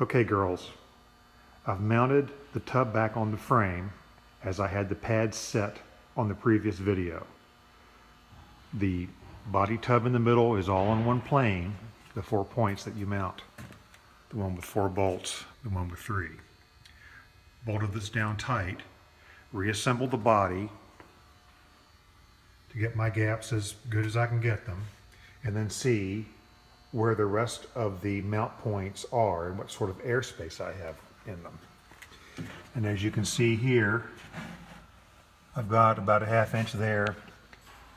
Okay girls, I've mounted the tub back on the frame as I had the pads set on the previous video. The body tub in the middle is all on one plane, the 4 points that you mount. The one with 4 bolts, the one with 3. Bolted this down tight, reassembled the body to get my gaps as good as I can get them, and then see where the rest of the mount points are and what sort of airspace I have in them. And as you can see here, I've got about a ½ inch there.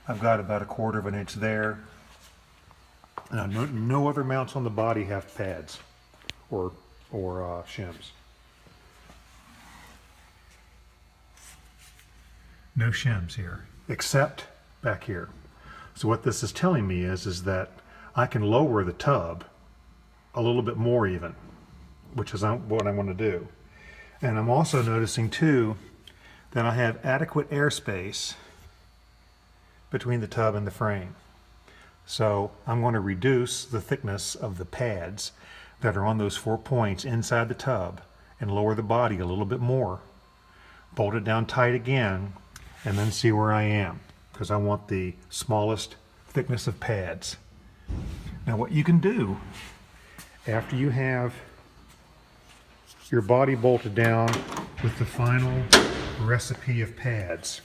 I've got about a quarter of an inch there. Now, no other mounts on the body have pads or shims. No shims here, except back here. So what this is telling me is that I can lower the tub a little bit more even, which is what I want to do. And I'm also noticing too that I have adequate airspace between the tub and the frame. So I'm going to reduce the thickness of the pads that are on those 4 points inside the tub and lower the body a little bit more, bolt it down tight again, and then see where I am, because I want the smallest thickness of pads. Now what you can do after you have your body bolted down with the final recipe of pads,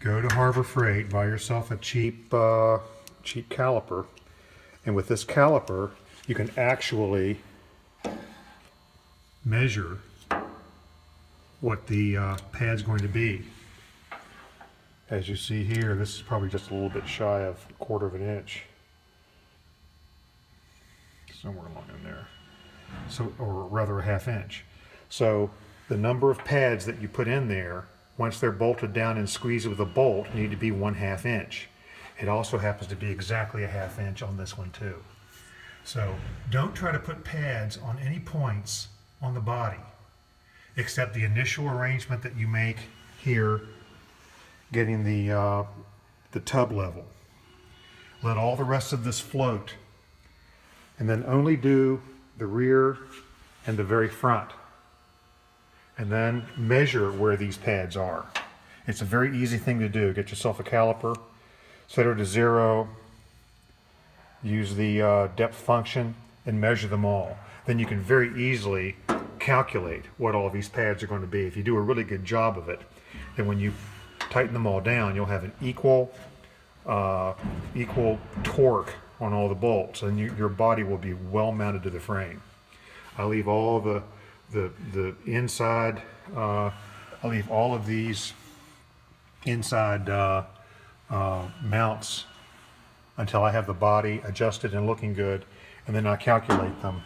go to Harbor Freight, buy yourself a cheap caliper, and with this caliper you can actually measure what the pad's going to be. As you see here, this is probably just a little bit shy of a quarter of an inch. Somewhere along in there. So, or rather a ½ inch. So the number of pads that you put in there, once they're bolted down and squeezed with a bolt, need to be 1/2 inch. It also happens to be exactly a ½ inch on this one too. So don't try to put pads on any points on the body, except the initial arrangement that you make here, getting the tub level. Let all the rest of this float, and then only do the rear and the very front, and then measure where these pads are. It's a very easy thing to do. Get yourself a caliper, set her to 0, use the depth function, and measure them all. Then you can very easily calculate what all of these pads are going to be. If you do a really good job of it, then when you tighten them all down, you'll have an equal torque on all the bolts, and your body will be well mounted to the frame. I leave all the inside, I leave all of these inside mounts until I have the body adjusted and looking good, and then I calculate them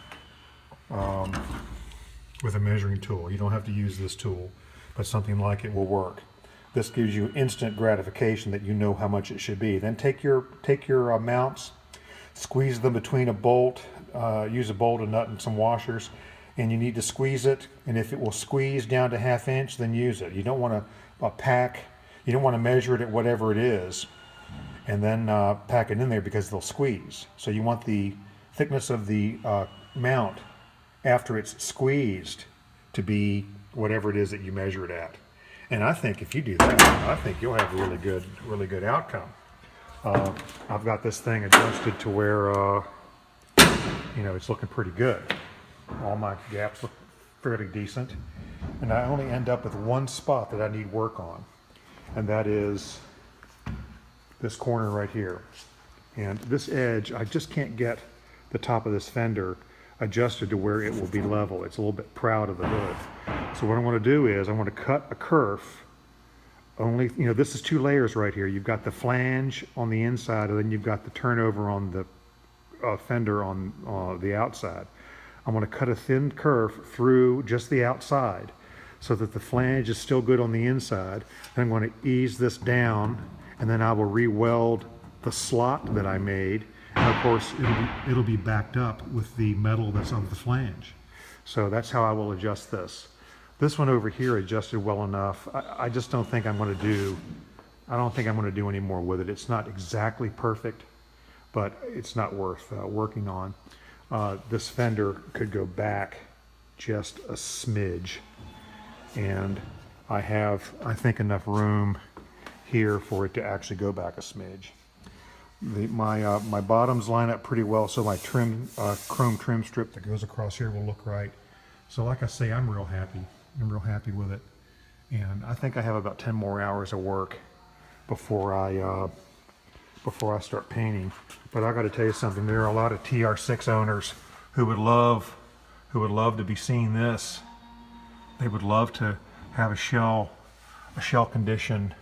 with a measuring tool. You don't have to use this tool, but something like it will work. This gives you instant gratification that you know how much it should be. Then take your mounts, squeeze them between a bolt, use a bolt, a nut, and some washers, and you need to squeeze it, and if it will squeeze down to ½ inch, then use it. You don't want to you don't want to measure it at whatever it is and then pack it in there, because they'll squeeze. So you want the thickness of the mount after it's squeezed to be whatever it is that you measure it at. And I think if you do that, I think you'll have a really good outcome. I've got this thing adjusted to where it's looking pretty good. All my gaps look fairly decent, and I only end up with one spot that I need work on, and that is this corner right here. And this edge, I just can't get the top of this fender adjusted to where it will be level. It's a little bit proud of the hood. So what I want to do is I want to cut a kerf. Only, this is 2 layers right here. You've got the flange on the inside, and then you've got the turnover on the fender on the outside. I'm going to cut a thin kerf through just the outside so that the flange is still good on the inside. Then I'm going to ease this down, and then I will re-weld the slot that I made. And of course, it'll be backed up with the metal that's on the flange. So that's how I will adjust this. This one over here adjusted well enough. I just don't think I'm going to do, any more with it. It's not exactly perfect, but it's not worth working on. this fender could go back just a smidge, and I have, I think, enough room here for it to actually go back a smidge. My bottoms line up pretty well, so my chrome trim strip that goes across here will look right. So like I say, I'm real happy. I'm real happy with it, and I think I have about 10 more hours of work before I start painting. But I got to tell you something. There are a lot of Tr6 owners who would love to be seeing this. They would love to have a shell condition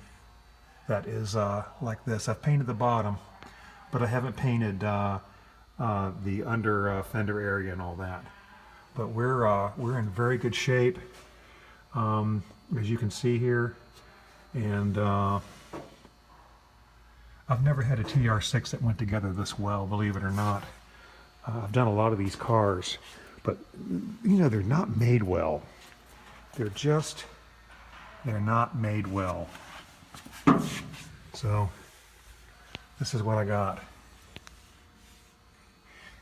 that is like this. I've painted the bottom, but I haven't painted the under fender area and all that. But we're in very good shape, as you can see here, and I've never had a Tr6 that went together this well, believe it or not. I've done a lot of these cars, but you know, they're not made well. They're not made well. So this is what I got.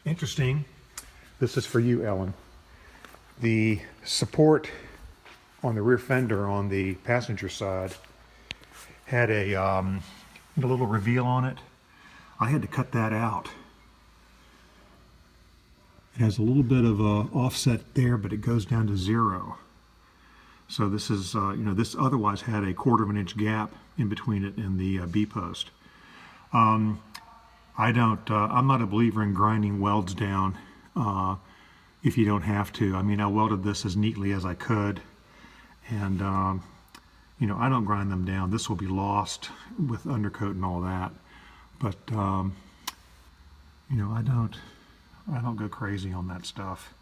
Interesting. This is for you, Ellen. The support on the rear fender on the passenger side had a little reveal on it. I had to cut that out. It has a little bit of a offset there, but it goes down to 0. So this is, you know, this otherwise had a 1/4 of an inch gap in between it and the B post. I'm not a believer in grinding welds down if you don't have to. I mean, I welded this as neatly as I could, and you know, I don't grind them down. This will be lost with undercoat and all that, but you know, I don't go crazy on that stuff.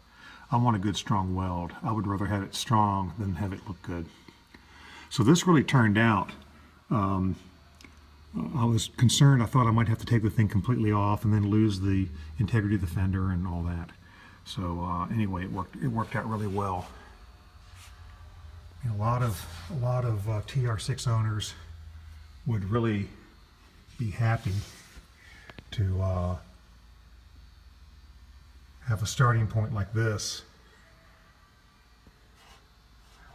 I want a good strong weld. I would rather have it strong than have it look good. So this really turned out. I was concerned. I thought I might have to take the thing completely off and then lose the integrity of the fender and all that. So anyway, it worked out really well. You know, a lot of Tr6 owners would really be happy to have a starting point like this.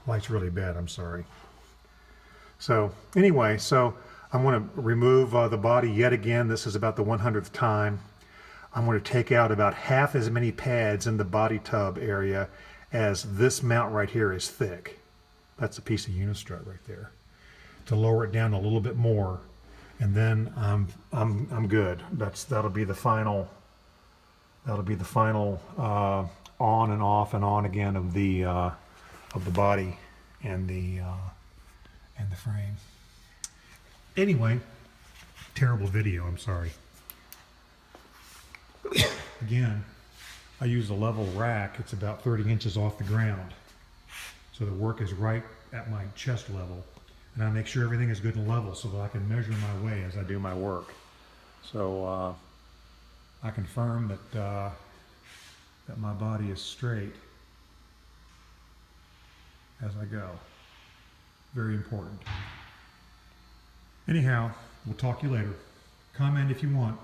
Light's really bad, I'm sorry. So anyway, so I'm going to remove the body yet again. This is about the 100th time. I'm going to take out about half as many pads in the body tub area as this mount right here is thick. That's a piece of unistrut right there. To lower it down a little bit more, and then I'm good. That'll be the final. That'll be the final on and off and on again of the body and the frame. Anyway, terrible video. I'm sorry. Again, I use a level rack. It's about 30 inches off the ground, so the work is right at my chest level, and I make sure everything is good and level so that I can measure my way as I do my work. So I confirm that that my body is straight as I go. Very important. Anyhow, we'll talk to you later. Comment if you want.